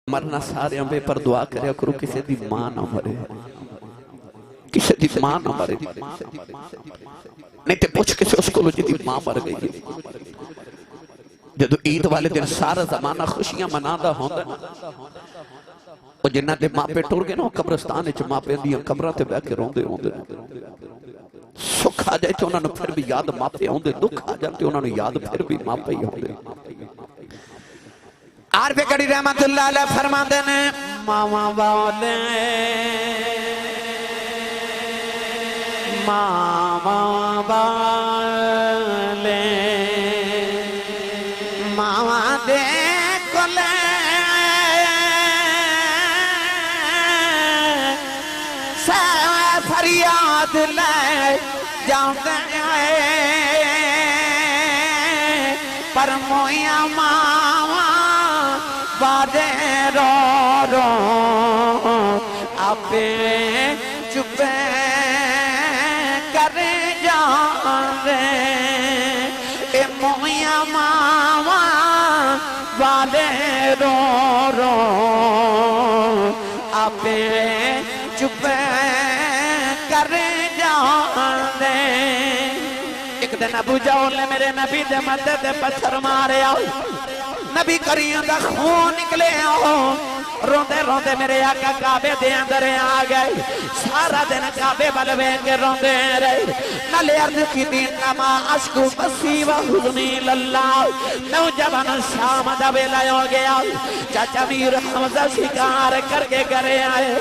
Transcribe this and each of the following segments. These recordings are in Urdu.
مرنا سارے ہمیں پر دعا کریا کرو کسی دی ماں نہ مرے کسی دی ماں نہ مرے نہیں تے پوچھ کسی اس کو لو جی دی ماں مر گئی جدو عید والے دن سارا زمانہ خوشیاں منادا ہوندا اور جنہ دے ماں پہ ٹور گئے نا قبرستان اچھ ماں پہ اندیاں قبرہ تے بے کے روندے ہوندے سکھ آ جائے تو انہوں نے پھر بھی یاد ماں پہ ہوندے دکھ آ جائے تو انہوں نے یاد پھر بھی ماں پہ ہی ہوندے عارف گڑی رحمت اللہ علیہ فرما دینے ماما والے ماما والے ماما دے کلے سے فریاد لے جاندے پر مویا ماما بادے رو رو آپے چپے کر جاندے اے مویا ماما بادے رو رو آپے چپے کر جاندے ایک دن ابو جہل نے میرے نبی دے مدد دے پتھر مارے آؤ نبی کریم دا خون نکلے آؤ روندے روندے میرے آقا کعبے دے اندر آ گئے سارا دن کعبے بلوے کے روندے رہے نلے عرض کی دین نما عشق بسی و حضنی للہ نوجوان شام دا ویلا ہو گیا چاچا میر حمزہ شکار کر کے گھرے آئے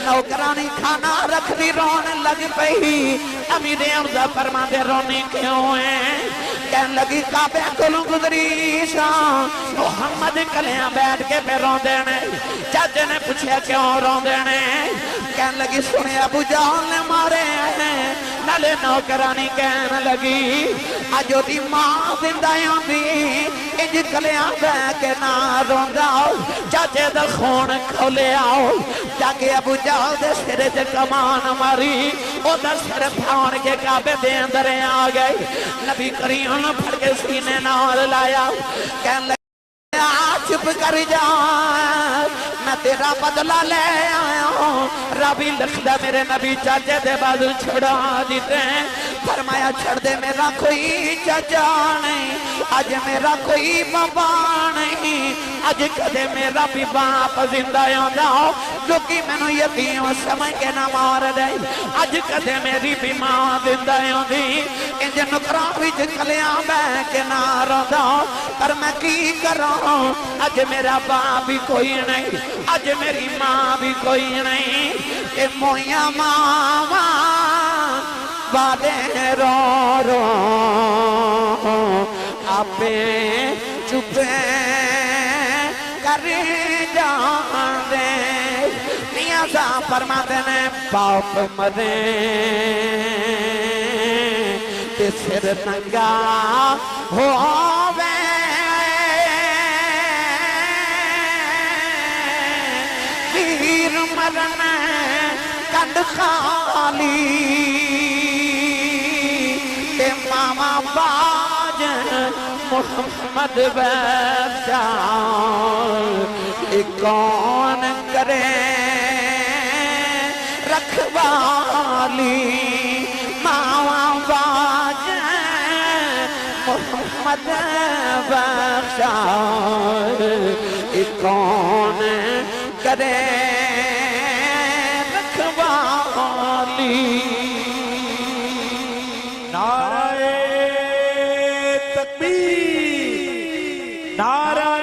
نوکرانی کھانا رکھ دی رون لگ پئی امیر حمزہ فرما دے رونی کیوں ہیں کہن لگی کعبے کلوں گزری شاہ محمد کلیاں بیٹھ کے پہ رون دینے چاچے نے پوچھے کیوں رون دینے کہن لگی سنے ابو جہل نے مارے ہیں نلے نوکرانی کہن لگی آجو دی ماں زندائیوں دی انج کلیاں بیٹھ کے نہ رون داؤ چاچے دا خون کھولے آؤ جاکے ابو جہل دے سرے دے کمان ماری او دا سر پھاؤن کے کعبے دے اندر آ گئے نبی کریم پھڑ کے سینے نال لایا کہن لگے چپ کر جا میں تیرا بدلہ لے آیا ہوں ربی لکھدہ میرے نبی چاچے دے بازو چھڑا دیتے ہیں فرمایا چھڑ دے میرا کوئی چاچا نہیں آج میرا کوئی بابا نہیں آج کدے میرا بھی باپ زندہ ہوندہ ہو جو کہ میں نے یقین سمجھ کے نہ مار دے آج کدے میری بھی ماں زندہ ہوندی انج نکران وچ کلیاں بے کے نہ روندہ ہو پر میں کی کروں آج میرا باپ بھی کوئی نہیں آج میری ماں بھی کوئی نہیں اے مویا ماما بادے رو رو آپے چپے کر جاندے میاں صاحب فرما دینے باپ مرے تے سر ننگا ہووے ویر مرن کند خالی تے ماما باج محمد بخشا کون کرے رکھوالی ماما باج محمد بخشا کون کرے رکھوالی نعرہ تکبیر نعرہ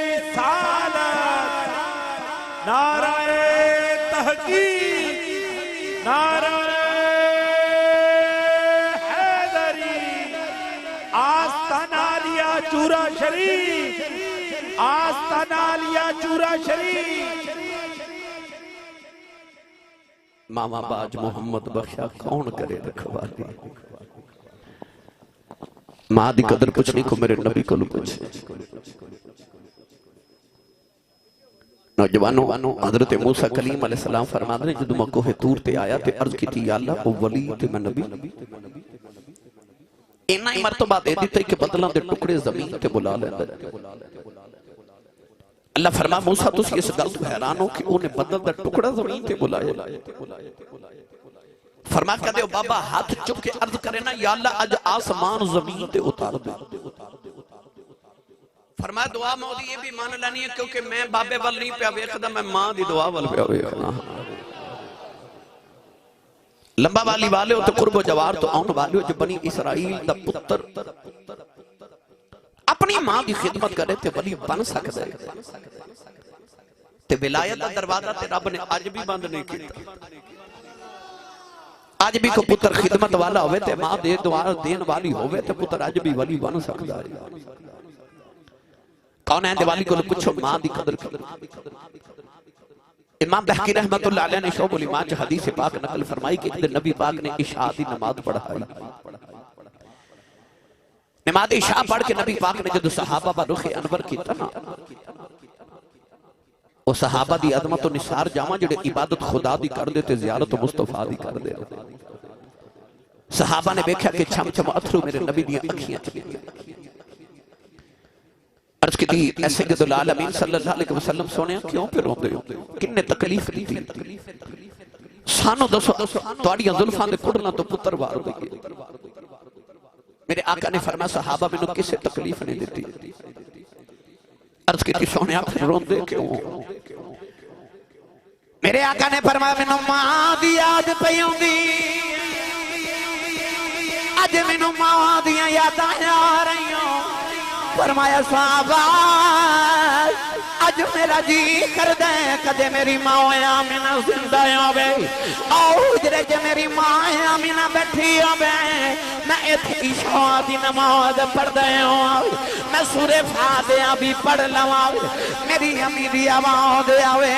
رسالت نعرہ تحقیق نعرہ حیدری آستانہ لیا چورا شریف آستانہ لیا چورا شریف ماما باج محمد بخشا کون کرے رکھوالی ماں دی قدر پوچھنے کو میرے نبی کو پوچھے نوجوانوں حضرت موسیٰ کلیم علیہ السلام فرما دے جدو میں کوہ تور تے آیا تے عرض کی تھی یا اللہ او ولی تے میں نبی اینا ہی مرتبہ دے دیتے کہ بدلہ دے ٹکڑے زمین تے بلا لے اللہ فرما موسیٰ تسی اس گل تو حیران ہو کہ انہیں بدل دا ٹکڑا زمین تے بلایا فرما کہتے ہو بابا ہاتھ چپ کے عرض کرے نا یا اللہ اج آسمان زمین تے اتار دے فرما دعا مولی یہ بھی مان لانی ہے کیونکہ میں بابے وال نہیں پیا ویکھدا میں ماں دی دعا وال پیا ویکھنا لمبا والی والے ہو تو قرب و جوار تو آن والے ہو جو بنی اسرائیل دا پتر اپنی ماں دی خدمت کرے تے ولی بن سکتا ہے تے ولایت دا دروازہ تے رب نے آج بھی بند نہیں کیتا آج بھی کو پتر خدمت والا ہوئے تے ماں دین والی ہوئے تے پتر آج بھی ولی بن سکتا ہے کون ہے دیوالی کو پوچھو ماں دی قدر امام بحقی رحمت اللہ علیہ نے شعب الایمان جو حدیث پاک نقل فرمائی کہ ایک نبی پاک نے عشاء دی نماز پڑھائی نماز عشاء پڑھ کے نبی پاک نے جدو صحابہ با رخ انور کی تنا وہ صحابہ دی عظمت و نثار جامع جڑے عبادت خدا دی کر دیتے زیارت و مصطفیٰ دی کر دیتے صحابہ نے بیکھا کہ چھم چھم اتھرو میرے نبی دیا اکھیاں چلی عرض کی تھی ایسے کہ العالمین صلی اللہ علیہ وسلم سونے کیوں پہ روندے ہو کنے تکلیف دی تھی سانو دسو توڑیاں ظلفان دے کڑنا تو پتر وار ہوئی میرے آقا نے فرمایا صحابہ میں نو کسے تکلیف نہیں دیتی عرض کی تھی سونے آپ روندے کیوں میرے آقا نے فرمایا میں نو ماں دی یاد پیوں دی اج میں نو ماں دیاں یاداں آ رہی ہوں فرمایا صحابہ اج میرا جی کر دیں کدے میری ماں آمینہ زندہ ہوئے آؤ جرے جے میری ماں آمینہ بیٹھی ہوئے میں ایتھی عشاء دی نماز پڑھ دے ہوں میں سورہ فاتحہ بھی پڑھ لواں میری امی دی آواز آوے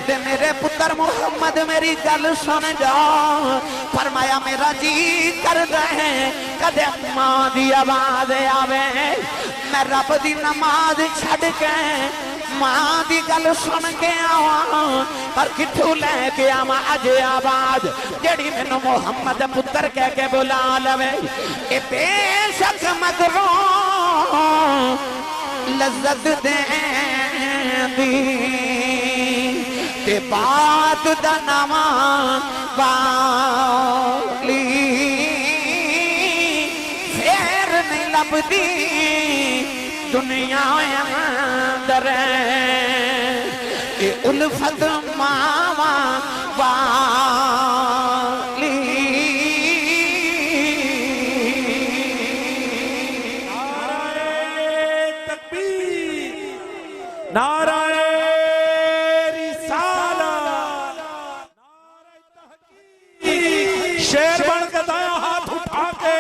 تے میرے پتر محمد میری گل سن جاؤ فرمایا میرا جی کر دے کدے ماں دی آواز آوے میں رب دی نماز چھڑ کے ماں دی گل سن کے آواں پر کٹھو لے کے آواں اج آواز جڑی مینوں محمد پتر کہہ کے بلا لوے اے بے شک مگروں لذت دیں دی تے بات دا نواں والی پھر نہیں لبدی دنیا اندر اے الفت ماما والی نعرہ تکبیر نعرہ رسالت نعرہ تحقیق شیر بن کے دایا ہاتھ اٹھا کے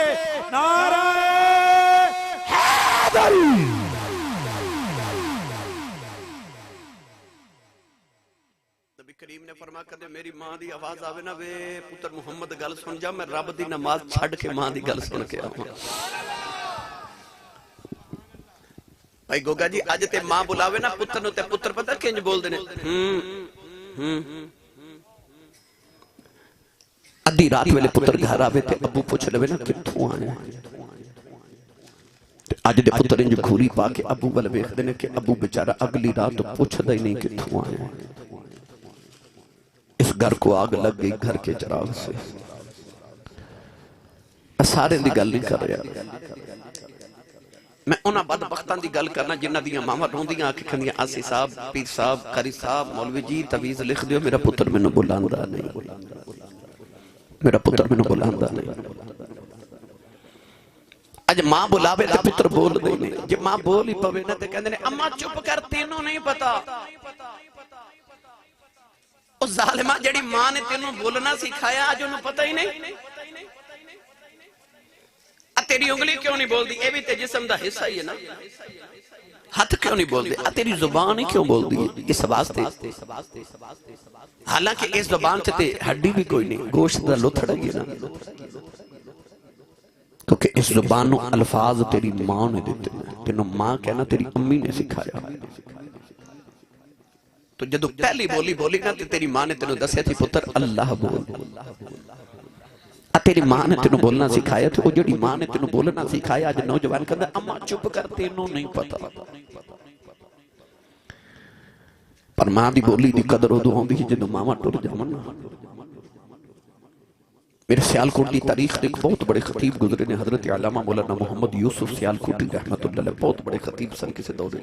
نعرہ حیدری نبی کریم نے فرما کہتے میری ماں دی آواز آوے نا وے پتر محمد گل سن جا میں رب دی نماز چھڑ کے ماں دی گل سن کے آؤں بھائی گوگا جی آج تے ماں بلاوے نا پتر نو تے پتر پتہ کنج بول دینے ادھی رات ویلے پتر گھر آوے تے ابو پوچھ لوے نا کتھوں آئے آج دے پتر انج گھوری پا کے ابو والے بیخ دینے کہ ابو بچارہ اگلی رات تو پوچھ دے نہیں کتھوں آئے اس گھر کو آگ لگ گئی گھر کے چراغ سے سارے دی گل نہیں کر رہا میں انہاں بدبختان دی گل کرنا جنہ دیاں ماما روندیاں آکے کھندیاں آسی صاحب پیر صاحب قاری صاحب مولوی جی تویز لکھ دیو میرا پتر میں نو بلاندہ نہیں میرا پتر میں نو بلاندہ نہیں اج ماں بلاوے تے پتر بول دے نہیں جب ماں بول ہی پوے نا تے کہندے نے اماں چپ کر تینوں نہیں پتا اس ظالمہ جڑی ماں نے تینوں بولنا سکھایا آج انہوں پتہ ہی نہیں تیری انگلی کیوں نہیں بول دی اے بھی تے جسم دا حصہ ہی ہے نا ہاتھ کیوں نہیں بول دی تیری زبان ہی کیوں بول دی اس واسطے حالانکہ اس زبان سے تے ہڈی بھی کوئی نہیں گوشت دا لتھڑ گی نا کیونکہ اس زبانوں الفاظ تیری ماں نے دیتے ہیں تینوں ماں کہنا تیری امی نے سکھایا تو جدو پہلی بولی نا تیری ماں نے تینوں دسیا تھی پتر اللہ بول تیری ماں نے تینوں بولنا سکھایا تھی وہ جڑی ماں نے تینوں بولنا سکھایا آج نوجوان کہتا اماں چپ کر تینوں نہیں پتا پر ماں دی بولی دی قدر ادو ہوندی ہے جدوں ماواں ٹر جاون. میرے سیالکوٹ کی تاریخ ایک بہت بڑے خطیب گزرے نے حضرت علامہ مولانا محمد یوسف سیالکوٹی رحمت اللہ علیہ، بہت بڑے خطیب سن کسے دورے.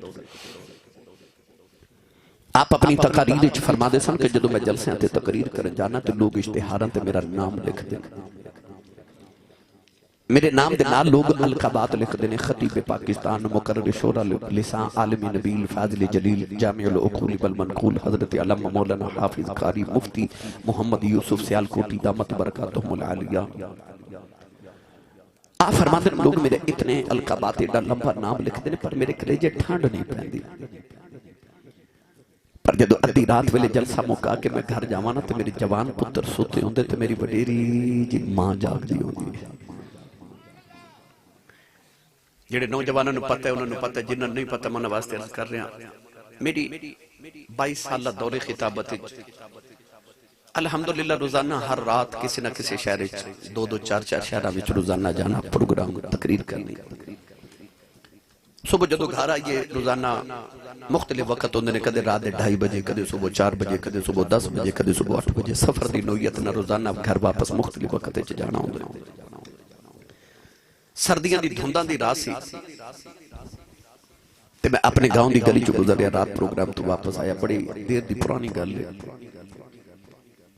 آپ اپنی تقاریر وچ فرما دے سن کہ جدوں میں جلسیاں تے تقریر کرن جانا تے لوگ اشتہاراں تے میرا نام لکھ دے. میرے نام دے نال لوگ القابات لکھ دے نے. خطیب پاکستان، مقرر شورا لسان، عالمی نبیل، فاضل جلیل، جامع العقول بالمنقول، حضرت علامہ مولانا حافظ قاری مفتی محمد یوسف سیالکوٹی دامت برکاتہم العالیہ. آپ فرماتے ہیں لوگ میرے اتنے القابات ایڈا لمبا نام لکھ دے نے پر میرے کلیجے ٹھنڈ نہیں پہندی. پر جدو ادھی رات ویلے جلسہ موقع کے میں گھر جاوانا تو میری جوان پتر سوتے ہوندے تو میری وڈیری جی ماں جاگ دی ہوندی ہے. جڑے نوجوانوں نے پتہ ہے انہوں نے پتہ ہے، جنہوں نے نہیں پتہ میں واسطے عرض کر رہے ہیں. میری 22 سالہ دور خطابت الحمدللہ روزانہ ہر رات کسی نہ کسی شہر 2-2 4-4 شہرہ میں روزانہ جانا، پروگرام تقریر کرنی. صبح جدو گھر آئیے روزانہ مختلف وقت ہوندے نے، کدے رات 2:30 بجے، کدے صبح 4 بجے، کدے صبح 10 بجے، کدے صبح 8 بجے. سفر دی نوعیت نہ روزانہ گھر واپس مختلف وقت وچ جانا ہوندا. سردیاں دی دھنداں دی رات سی تے میں اپنے گاؤں دی گلی چ گزریا، رات پروگرام تو واپس آیا. بڑی دیر دی پرانی گل ہے.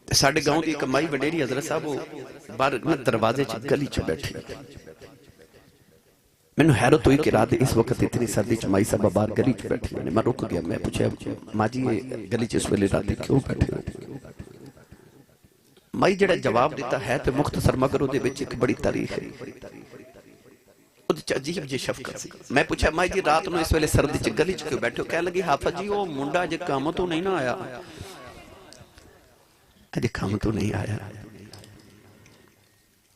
ساڈے گاؤں دی ایک مائی وڈیری حضرت صاحب باہر دروازے چ گلی چ بیٹھی. میں نے حیرت ہوئی کہ رات اس وقت اتنی سردی چ مائی صاحب باہر گلی چ بیٹھی. میں رک گیا، میں پوچھا ماں جی یہ گلی چ اس ویلے رات کیوں بیٹھے ہو؟ مائی جڑا جواب دیتا ہے تو مختصر مگر وہ دے وچ ایک بڑی تاریخ ہے، عجیب جی شفقت سی. میں پوچھا مائی جی رات نو اس ویلے سردی چ گلی چ کیوں بیٹھے ہو؟ کہہ لگی حافظ جی وہ منڈا جے کام تو نہیں نہ آیا. اجے کام تو نہیں آیا.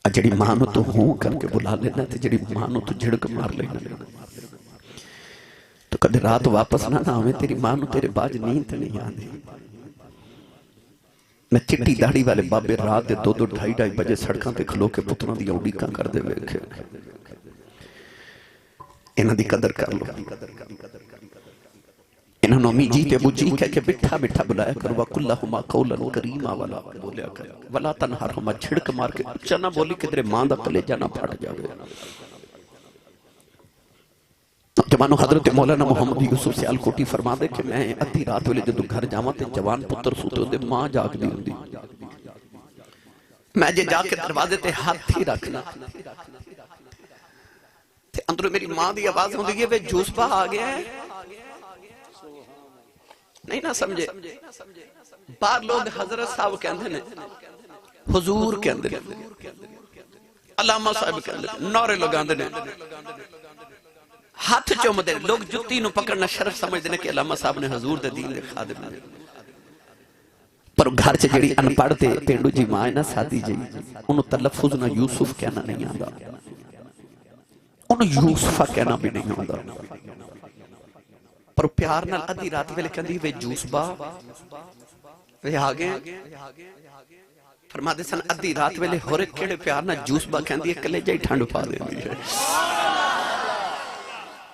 جڑی ماں نو تو ہوں کر کے بلا لینا تے جڑی ماں نو تو جھڑک مار لینا تو کدے رات واپس نہ آویں. تیری ماں نو تیرے باج نیند نہیں آندی. میں چٹی داڑھی والے بابے رات دے 2-2 2:30 بجے سڑکاں تے کھلو کے پتراں دی اڈیکاں کر دے ویکھے. انہاں دی قدر کر لو. انہاں نو امی جی تے ابو جی کہہ کے بٹھا بٹھا بلایا کرو. وَقُلْ لَهُمَا قَوْلًا كَرِيمًا وَلَا بولیا کر وَلَا تَنْهَرْهُمَا. چھڑک مار کے اچھا نہ بولی کدھر ماں دا کلیجہ نہ پھٹ جاوے. جوانو حضرت مولانا محمد یوسف سیالکوٹی فرما دے کہ میں ادھی رات ویلے جدوں گھر جاواں تے جوان پتر سوتے ہوندے، ماں جاگ دی ہوندی. میں جے جا کے دروازے تے ہاتھ ہی رکھنا تے اندروں میری ماں دی آواز ہوندی ہے وے جوس پا آ گیا ہے. نہیں نہ سمجھے. باہر لوگ حضرت صاحب کہندے نے، حضور کہندے نے، علامہ صاحب کہندے نے، نعرے لگاندے نے، ہاتھ چوم دے. لوگ جتی نو پکڑنا شرف سمجھدے نے کہ علامہ صاحب نے حضور دے دین دے خادم نے. پر گھر چ جڑی ان پڑھ تے پینڈو جی ماں ہے نا سادی جی، انہوں تلفظ نہ یوسف کہنا نہیں آندا، انہوں یوسفہ کہنا بھی نہیں آندا. پر پیار نال ادھی رات ویلے کہندی وے جوس با وے آگے. فرما دے سن ادھی رات ویلے ہورے کیڑے پیار نال جوس با کہندی ہے کلیجہ ہی ٹھنڈ پا دیندی ہے.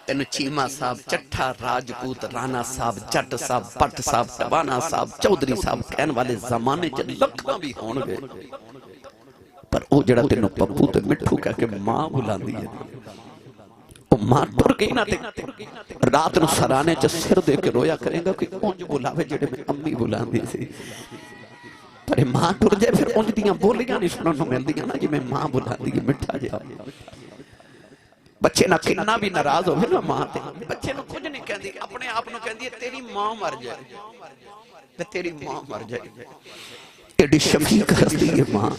تینو چیمہ صاحب، چٹھا راجپوت، رانا صاحب، جٹ صاحب، پٹ صاحب، ٹبانا صاحب، چودری صاحب کہن والے زمانے چ لکھاں بھی ہون گے. پر او جڑا تینو پپو تے مٹھو کہہ کے ماں بلاندی ہے، او ماں ٹر گئی نہ تے رات نو سرانے چ سر دے کے رویا کرے گا کہ اونج بلاوے جڑے میں امی بلاندی سی. پر ماں ٹر جائے پھر اونج دیاں بولیاں نہیں سنن نوں ملدیاں نا جی میں ماں بلاندی ہے میٹھا جا. بچے نہ کنا بھی ناراض ہوئے نا ماں تے، بچے نو کچھ نہیں کہندی، اپنے آپ نو کہندی ہے تیری ماں مر جائے، تیری ماں مر جائے. ایڈی شفیق ہستی ہے ماں.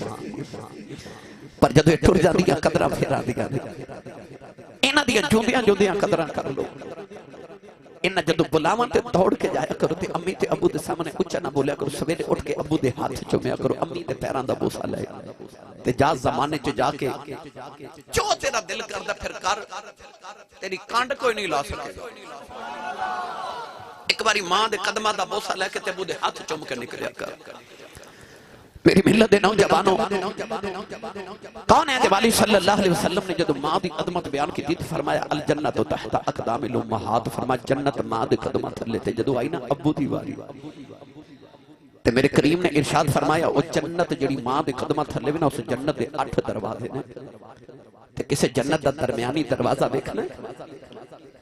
پر جدو یہ ٹر جاندیاں قدراں پھیرا دیاں انہاں دیاں جوندیاں جوندیاں قدراں کر لو. انہاں جدو بلاواں تے دوڑ کے جایا کرو تے امی تے ابو دے سامنے اچھا نہ بولیا کرو. سویرے اٹھ کے ابو دے ہاتھ چومیا کرو، امی دے پیراں دا بوسا لے تے جا زمانے چ جا کے جو تیرا دل کردا پھر کر. تیری کانڈ کوئی نہیں لا سکے. ایک باری ماں دے قدمہ دا بوسا لے کے تے ابو دے ہاتھ چوم کے نکلیا کر. میری ملت دے نوجوانوں کون ہے والی صلی اللہ علیہ وسلم نے جدو ماں دی عظمت بیان کی تھی فرمایا الجنت تحت اقدام الامہات، فرمایا جنت ماں دے قدمہ تھلے تے جدو آئی نا ابو دی واری تے میرے کریم نے ارشاد فرمایا وہ جنت جڑی ماں دے قدمہ تھلے بھی نا اس جنت دے 8 دروازے نے تے کسے جنت دا درمیانی دروازہ دیکھنا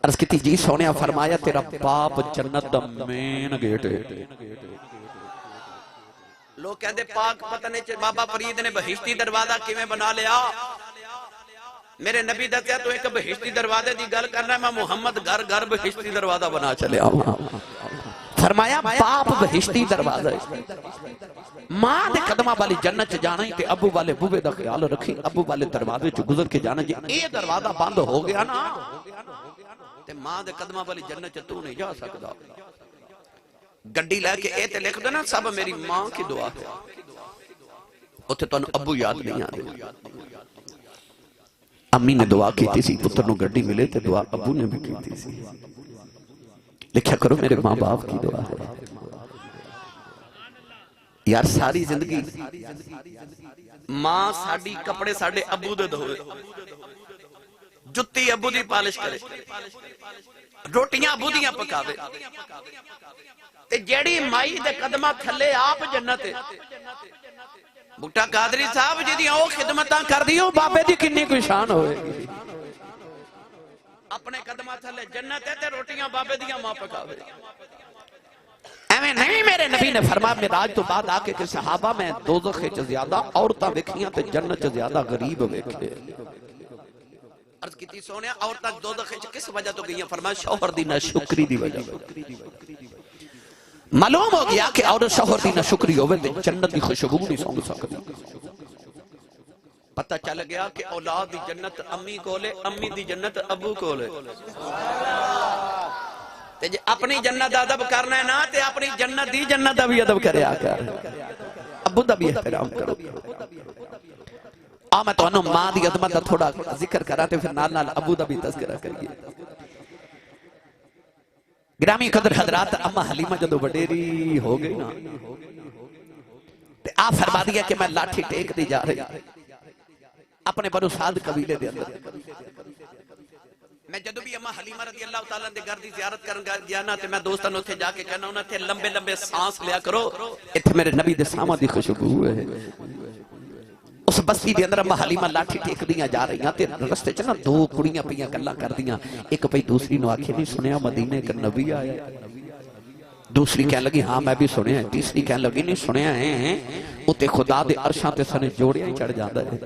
عرض کی تھی جی سونیا فرمایا تیرا باپ جنت دا مین گیٹ ہے۔ لوگ کہتے پاک پتہ نہیں بابا فرید نے بہشتی دروازہ کیویں بنا لیا، میرے نبی دسیا تو ایک بہشتی دروازے دی گل کرنا ہے، میں محمد گھر گھر بہشتی دروازہ بنا چلے آؤں۔ فرمایا باپ بہشتی دروازہ ہے، ماں دے قدمہ والی جنت چ جانا ہی تے ابو والے بوبے دا خیال رکھی، ابو والے دروازے چ گزر کے جانا جی اے دروازہ بند ہو گیا نا تے ماں دے قدمہ والی جنت چ تو نہیں جا سکدا۔ گڈی لے کے اے تے لکھ دو نا سب میری ماں کی دعا ہے، اوتھے تانوں ابو یاد نہیں آندے۔ امی نے دعا کی تھی پتر نو گڈی ملے تے دعا ابو نے بھی کی تھی، لکھا کرو میرے ماں باپ کی دعا ہے۔ یار ساری زندگی ماں ساڑی کپڑے ساڑے ابو دے دھوئے، جتی ابو دی پالش کرے، روٹیاں ابو دیاں پکاوے، تے جیڑی مائی دے قدمہ تھلے آپ جنت ہے۔ بھٹا قادری صاحب جی دیاں او خدمتاں کر دیو بابے دی کنی کوئی شان ہوئے، اپنے قدمہ تھلے جنت ہے تے روٹیاں بابے دیاں ماں پکاوے۔ ایویں نہیں میرے نبی نے فرمایا معراج تو بعد آ کے کہ صحابہ میں دوزخ چ زیادہ عورتاں ویکھیاں تے جنت چ زیادہ غریب ویکھے۔ عرض کیتی سونیا عورتاں دوزخ چ کس وجہ تو گئیاں؟ فرمایا شوہر دی ناشکری دی وجہ۔ معلوم ہو گیا کہ عورت شوہر دی ناشکری ہوئے تے جنت دی خوشبو نہیں سونگ سکتی۔ پتہ چل گیا کہ اولاد دی جنت امی کولے، امی دی جنت ابو کولے۔ تے جے اپنی جنت ادب کرنا ہے نا تے اپنی جنت دی جنت دا بھی ادب کرے آکر، ابو دا بھی احترام کرو۔ میں تو انہوں ماں دی عظمت دا تھوڑا ذکر کراتے پھر نال نال ابو دا بھی تذکرہ کریے۔ گرامی قدر حضرات اما حلیمہ جدو وڈیری ہو گئی نا تے آپ فرما دیا کہ میں لاٹھی ٹیک دی جا رہی اپنے بنو سعد قبیلے دے اندر۔ میں جدو بھی اما حلیمہ رضی اللہ تعالیٰ دے گھر دی زیارت کرن گیا نا تے میں دوستان اتھے جا کے کہنا انہاں تھے لمبے لمبے سانس لیا کرو، اتھے میرے نبی دے سامہ دی خوشبو ہے۔ اس بستی دے اندر اما حلیمہ لاٹھی ٹیک دیاں جا رہی ہیں تے رستے چ نا 2 کڑیاں پیاں گلاں کر دیاں، ایک پئی دوسری نو آکھے نہیں سنیا مدینے کا نبی آیا، دوسری کہنے لگی ہاں میں بھی سنیا ہے، تیسری کہنے لگی نہیں سنیا ہے، اتے خدا دے عرشاں تے سنے جوڑیاں ہی چڑھ جاندا ہے۔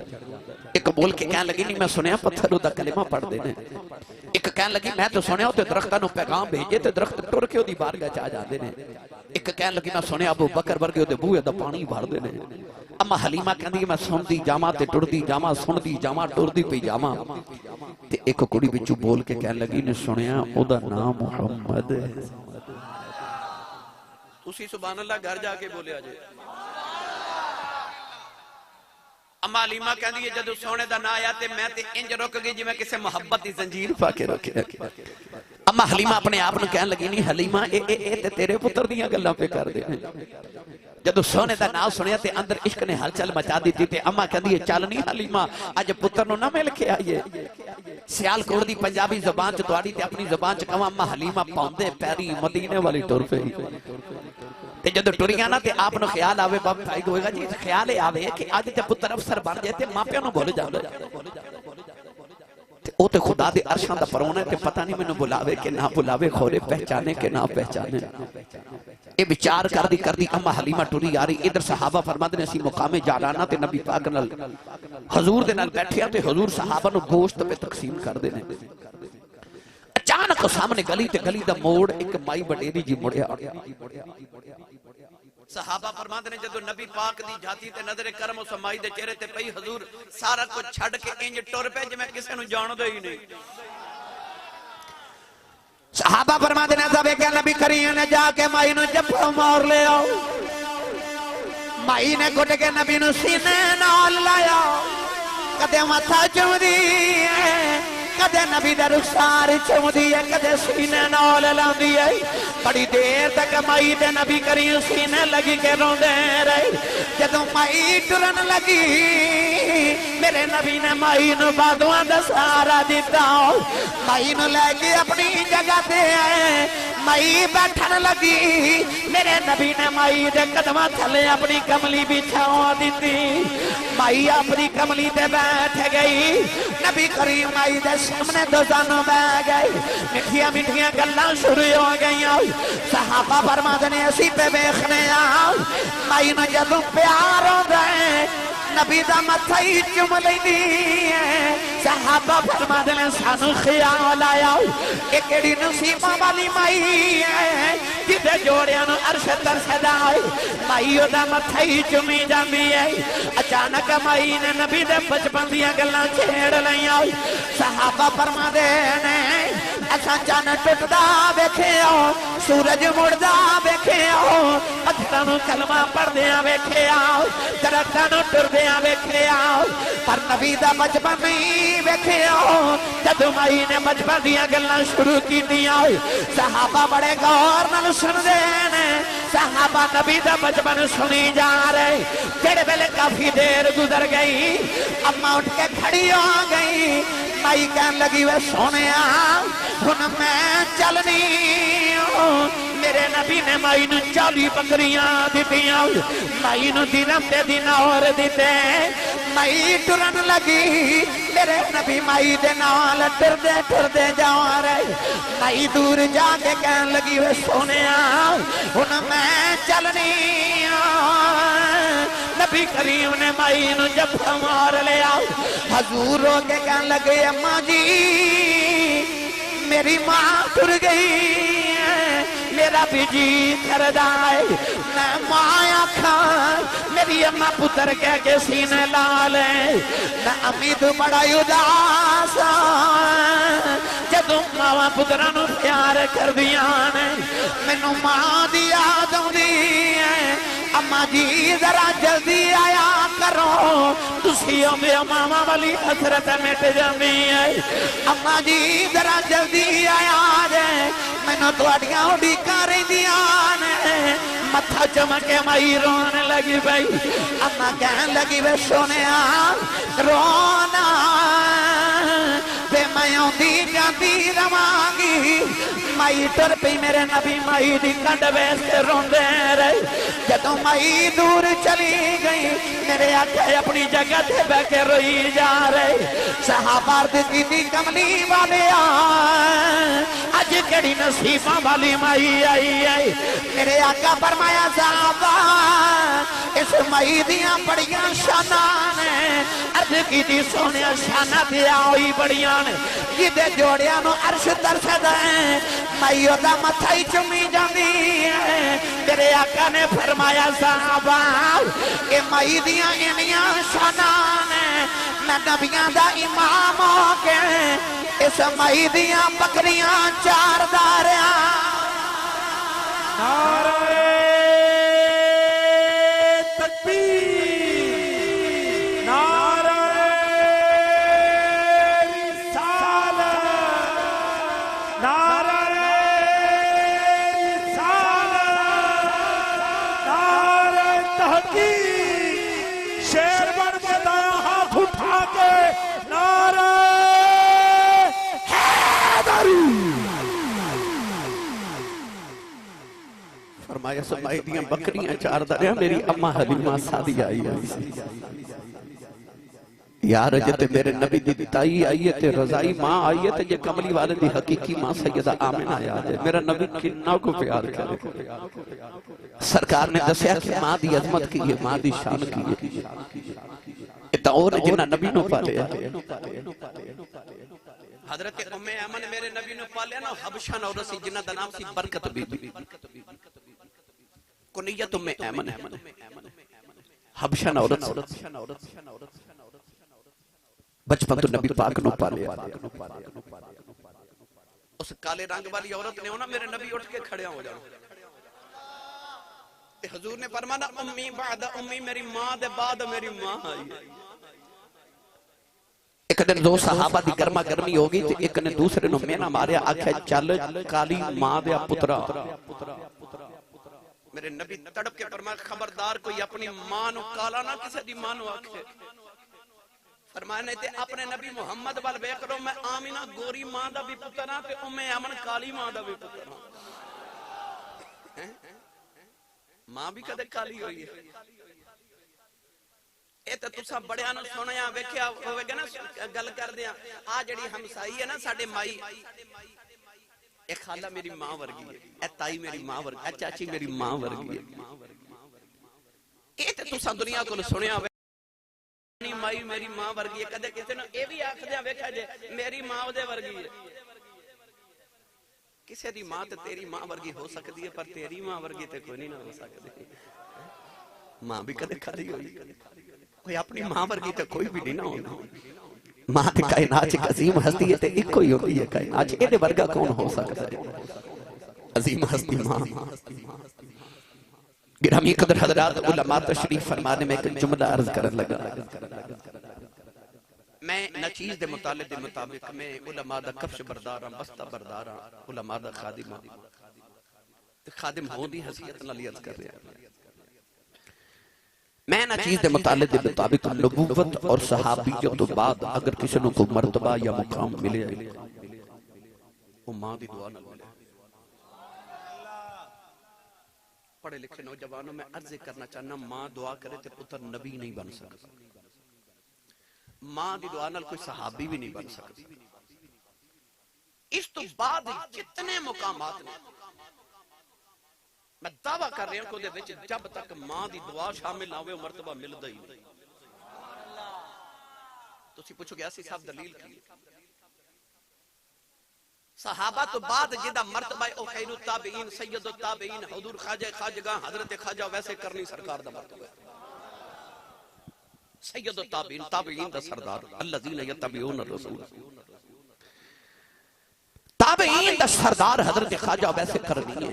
ایک بول کے کہنے لگی نہیں میں سنیا پتھر دا کلمہ پڑھ دینے، ایک کہنے لگی میں تو سنیا تے درختاں نو پیغام بھیجے تے درخت ٹر کے دی بارگاہ چ آ جاندے نے، ایک کہنے لگی میں سنیا ابو بکر ورگے دے بوئے دا پانی بھر دینے۔ اما حلیمہ کہندی میں سن دی جاواں تے ٹر دی جاواں، سن دی جاواں ٹر دی پئی جاواں، تے ایک کڑی وچوں بول کے کہنے لگی نے سنیا او دا نام محمد ہے۔ تسی سبحان اللہ گھر جا کے بولیا جائے۔ اما حلیمہ کہندی ہے جدو سونے دا نا آیا تے میں تے انج رک گئی جی میں کسے محبت دی زنجیر پا کے رکھیا۔ اما حلیمہ اپنے آپ نے کہنے لگی نہیں حلیمہ اے تے تیرے پتر دیاں گلاں پہ کر دے۔ جدو سونے دا نام سنیا تے اندر عشق نے ہلچل مچا دی تے اما کہندی ہے چل نہیں حلیمہ اج پتر نو نہ مل کے آئیے۔ سیال کوڑ دی پنجابی زبان چ تواڈی تے اپنی زبان چ کہاں اما حلیمہ پاؤندے پیری مدینے والی ٹر پئی۔ تے جدو ٹریاں نا تے آپ نو خیال آوے باب بھائی ہوئے گا جی خیال آوے کہ آج تے پتر افسر بن جائے تے ماں پیو نو بھول جاندا تے او تے خدا دے عرشاں دا پرونا تے پتہ نہیں مینوں بلاوے کہ نہ بلاوے، خورے پہچانے کہ نہ پہچانے۔ اے بچار کر دی اما حلیمہ ٹری آ رہی، ادھر صحابہ فرماندے نے اسی مقام جالانا تے نبی پاک نال حضور دے نال بیٹھے تے حضور صحابہ نو گوشت پہ تقسیم کر دے نے۔ اچانک سامنے گلی تے گلی دا موڑ ایک مائی وڈیری جی مڑیا۔ صحابہ فرماندے نے جدو نبی پاک دی جاتی تے نظر کرم اس مائی دے چہرے تے پئی حضور سارا کچھ چھڑ کے انج ٹر پے جے میں کسے نو جان دے ہی نہیں۔ صحابہ فرماتے ہیں صاحب کہ نبی کریم نے جا کے مائی نو جپڑ مار لے آؤ، مائی نے گھٹ کے نبی نو سینے نال لایا، کدے ماتھا چوم دی کدے نبی دے رخسار چومدی ہے کدے سینے نال لاندی ہے بڑی دیر تک مائی دے نبی کریم سینے لگی کے روندے رہے جدوں مائی ٹرن لگی میرے نبی نے مائی نو بادواں دا سہارا دیتا مائی نو لے کے اپنی جگہ تے آئے مائی بیٹھن لگی میرے نبی نے مائی دے قدماں تھلے اپنی کملی بچھاؤ دیتی مائی اپنی کملی تے بیٹھ گئی نبی کریم مائی دے سامنے دو زانوں بہ گئی مٹھیاں مٹھیاں گلاں شروع ہو گئیاں صحابہ فرماتے نے اسی پہ بیخنے آؤ مائی نو جدوں پیار ہو گئے نبی دا متھا ہی چم لیندی ہے صحابہ فرماتے نے سانو خیال آیا کہ کیڑی نصیباں والی مائی ہے جدے جوڑیاں نو عرش ترسدا ہے مائی دا متھا ہی چمی جاندی ہے اچانک مائی نے نبی دے بچپن دیاں گلاں چھیڑ لیاں صحابہ فرماتے نے اساں چن ٹٹدا ویکھیا سورج مڑدا ویکھیا پتھراں نو کلمہ پڑھدیاں ویکھیا درختاں نو ٹردیاں ویکھیا پر نبی دا بچپن نہیں ویکھیا جد مائی نے بچپن دیاں گلاں شروع کیتیاں صحابہ بڑے غور نال سندے نے صحابہ نبی دا بچپن سنی جا رہے جڑے ویلے کافی دیر گزر گئی اماں اٹھ کے کھڑی ہو گئی مائی کہن لگی وے سونیا ہن میں چلنی میرے نبی نے مائی نو 40 بکریاں دیتیاں مائی نو درہم تے دینار دیتے مائی ٹرن لگی میرے نبی مائی دے نال ٹردے جا رہے مائی دور جا کے کہن لگی وے سونیا ہن میں چلنی نبی کریم نے مائی نو جفا مار لیا حضور ہو کے کہن لگے اماں جی میری ماں ٹر گئی میرا بھی جی کردائے میں ماں آکھاں میری اماں پتر کہہ کے سینے لالے میں امی تو بڑا اداس جدوں ماں پترانو پیار کر دیاں نے مینوں ماں دی یاد آوندی ہے اماں جی ذرا جلدی آیا کرو تسی میرا ماما والی حسرت مٹ جاندی ہے اماں جی ذرا جلدی آیا جے مینوں تہاڈیاں اڈیکاں رہندیاں نے متھا چمک کے مائی رون لگی پئی اماں کہن لگی وے سونیا رونا تے میں اوندی جاندی رواں گی مائی ٹر پئی میرے نبی مائی دی کنڈ ویس کے روندے رہے جدوں مائی دور چلی گئی میرے آقا اپنی جگہ تے بہ کے روئی جا رہے صحابہ عرض کیتی کملی والے اج کیڑی نصیباں والی مائی آئی ہے میرے آقا فرمایا صحابہ اس مائی دیاں بڑیاں شاناں نے عرض کیتی سونیا شاناں تے آئی بڑیاں نے جدے جوڑیاں نو عرش ترسدا ہے مائی دا متھا ہی چمی جاندی ہے میرے آقا نے فرمایا صحابہ کہ مائی دیاں انیاں شاناں نے میں نبیاں دا امام ہو کے اس مائی دیاں بکریاں چار داریاں نعرہ تکبیر نعرہ رسالت نعرہ رسالت نعرہ تحقیق شیر بن کے دایا ہاتھ اٹھا کے نعرہ فرمایا سمائی دیاں بکریاں چار داریاں میری اماں حلیمہ سادی آئی یار جتے میرے نبی دی تائی آئی ہے تے رضائی ماں آئی ہے تے یہ کملی والے دی حقیقی ماں سیدہ آمنہ آیا ہے میرا نبی کنہ کو پیار کرے سرکار نے دسیا کہ ماں دی عظمت کی ہے ماں دی شان کی ہے اتنا اور جنہ نبی نو پالے حضرت ام ایمن میرے نبی نو پالے نا حبشہ نو رسی جنہ دا نام سی برکت بی بی کنیت ام ایمن حبشہ نو رسی بچپن تو نبی پاک نو پالے اس کالے رنگ والی عورت نے ہونا میرے نبی اٹھ کے کھڑے ہو جاؤ حضور نے فرمانا امی بعد امی میری ماں دے بعد میری ماں آئی ایک دن دو صحابہ دی گرما گرمی ہوگی تو ایک نے دوسرے نو مینا ماریا آکھا چل کالی ماں دیا پترا میرے نبی تڑپ کے فرمایا خبردار کوئی اپنی ماں نو کالا نہ کسے دی ماں نو آکھے فرمایا نہیں تے اپنے نبی محمد وال ویکھ لو میں آمینہ گوری ماں دا بھی پتر ہاں تے ام ایمن کالی ماں دا بھی پتر ہاں ماں بھی کدے کالی ہوئی ہے اے تے تساں بڑیاں نو سنیا ویکھیا ہوے گا نا گل کردے ہاں آ جڑی ہمسائی ہے نا ساڈے مائی اے خالہ میری ماں ورگی ہے اے تائی میری ماں ورگی اے چاچی میری ماں ورگی ہے اے تے تساں دنیا کو سنیا ہوے مائی میری ماں ورگی ہے کدے کسے نو اے بھی آکھدے ویکھا جے میری ماں اودے ورگی ہے کسے دی ماں تے تیری ماں ورگی ہو سکتی ہے پر تیری ماں ورگی تے کوئی نہیں نہ ہو سکتی ماں بھی کدے کھاری ہوئی کوئی اپنی ماں ورگی تے کوئی بھی نہیں نہ ہونا ماں تے کائنات ایک عظیم ہستی ہے تے ایک کوئی ہوتی ہے کائنات اے دے ورگا کون ہو سکتا ہے عظیم ہستی ماں گرامی قدر حضرات علماء تشریف فرمانے میں ایک جملہ عرض کرن لگا میں نچیز دے مطالعے دے مطابق میں علماء دا کفش برداراں بستہ برداراں علماء دا خادم ہوں دی حیثیت نال عرض کر رہا ہوں میں نہ چیز دے مطالعے دے مطابق نبوت اور صحابیت تو بعد اگر کسی نے کوئی مرتبہ یا مقام ملے وہ ماں دی دعا نہ ملے پڑھے لکھے نوجوانوں میں عرض کرنا چاہنا ماں دعا کرے تے پتر نبی نہیں بن سکتا ماں دی دعا نال کوئی صحابی بھی نہیں بن سکتا اس تو بعد جتنے مقامات نے میں دعویٰ کر رہا ہوں کہ جب تک ماں دی دعا شامل نہ ہوئے وہ مرتبہ ملتا ہی نہیں تو اسی پوچھو گے ایسی صاحب دلیل کی صحابہ تو بعد جدہ مرتبہ او خیر التابعین سید التابعین حضور خواجہ خواجگاہ حضرت خواجہ ویسے کرنی سرکار دا مرتبہ سید التابعین تابعین دا سردار الذین یتبعون الرسول تابعین دا سردار حضرت خواجہ ویسے کرنی ہے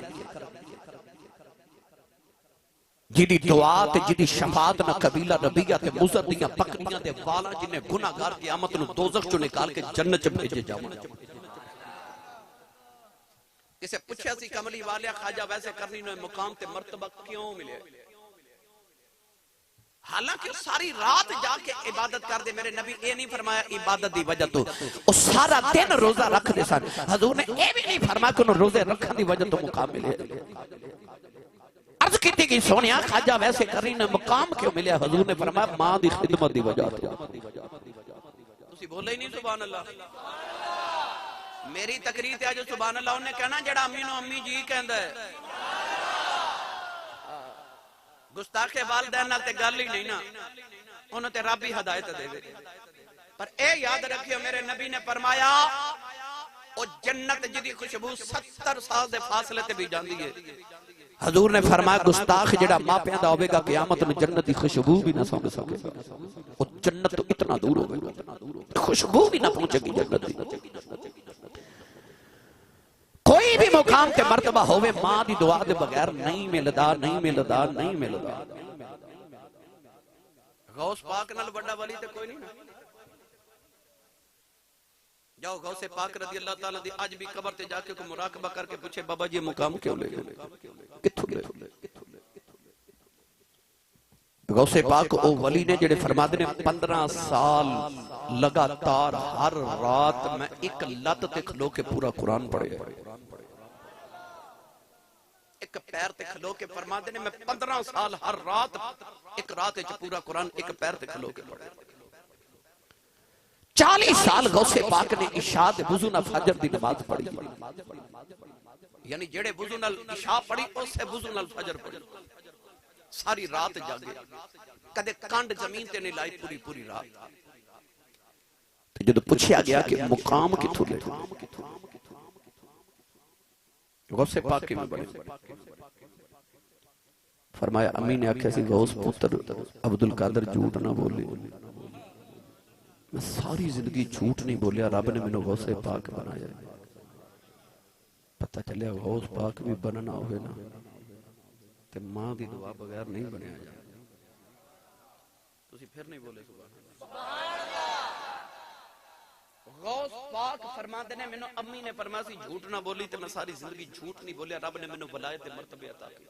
جنہی دعا تے جنہی شفاعت نہ قبیلہ ربیہ تے مزد دیاں پکڑیاں دے والا جنہیں گناہگار قیامت نو دوزخ چو نکال کے جنت چ بھیجے جاؤں اسے پوچھا سی کملی والیا خواجہ ویسے کرنی نو مقام تے مرتبہ کیوں ملے حالانکہ ساری رات جا کے عبادت کر دے میرے نبی اے نہیں فرمایا عبادت دی وجہ تو وہ سارا دن روزہ رکھ دے سن حضور نے اے بھی نہیں فرمایا کہ انہوں روزے رکھن دی وجہ تو مقام ملے عرض کیتی کہ سونیا خواجہ ویسے کرنی نو مقام کیوں ملے حضور نے فرمایا ماں دی خدمت دی وجہ تو تسی بولے ہی نہیں سبحان اللہ میری تقریر تے آج سبحان اللہ انہیں کہنا جڑا امی نو امی جی کہندا ہے گستاخ والدین نال تے گل ہی نہیں نا انہوں تے رب ہی ہدایت دے دے پر اے یاد رکھیو میرے نبی نے فرمایا او جنت جدی خوشبو 70 سال دے فاصلے تے بھی جاندی ہے حضور نے فرمایا گستاخ جڑا ماں پیدا ہوئے گا قیامت میں جنت دی خوشبو بھی نہ سونگ سکے گا وہ جنت تو اتنا دور ہوئے گا خوشبو بھی نہ پہنچے گی جنت دی کوئی بھی مقام تے مرتبہ ہوئے ماں دی دعا دے بغیر نہیں ملدا نہیں ملدا نہیں ملدا غوث پاک نال بڑا ولی تے کوئی نہیں نا جاؤ غوث پاک رضی اللہ تعالیٰ دی آج بھی قبر تے جا کے کوئی مراقبہ کر کے پوچھے بابا جی مقام کیوں لے گئے کتھوں لے غوث پاک او ولی نے جڑے فرما دے نے 15 سال لگاتار ہر رات میں ایک لت تے کھلو کے پورا قرآن پڑھے ایک پیر تے کھلو کے فرما دے نے میں 15 سال ہر رات ایک رات وچ پورا قرآن ایک پیر تے کھلو کے پڑھے 40 سال غوث پاک نے عشاء دے وضو نال فجر دی نماز پڑھی یعنی جڑے وضو نال عشاء پڑھی اس سے وضو نال فجر پڑھی ساری رات جاگے کدے کانڈ زمین تے نہیں لائی پوری پوری رات جدو پوچھیا گیا کہ مقام کتھوں لے غوث پاک میں بڑے فرمایا امی نے آکھیا سی غوث پتر عبدالقادر جھوٹ نہ بولے میں ساری زندگی جھوٹ نہیں بولیا رب نے منو غوث پاک بنایا پتہ چلیا غوث پاک بھی بننا ہوئے نا تے ماں دی دعا بغیر نہیں بنیا جائے تسی پھر نہیں بولے سبحان اللہ غوث پاک فرماتے نے، مینوں امی نے فرمایا سی جھوٹ نہ بولی تے میں ساری زندگی جھوٹ نہیں بولیا، رب نے مینوں ولایت مرتبے عطا کی۔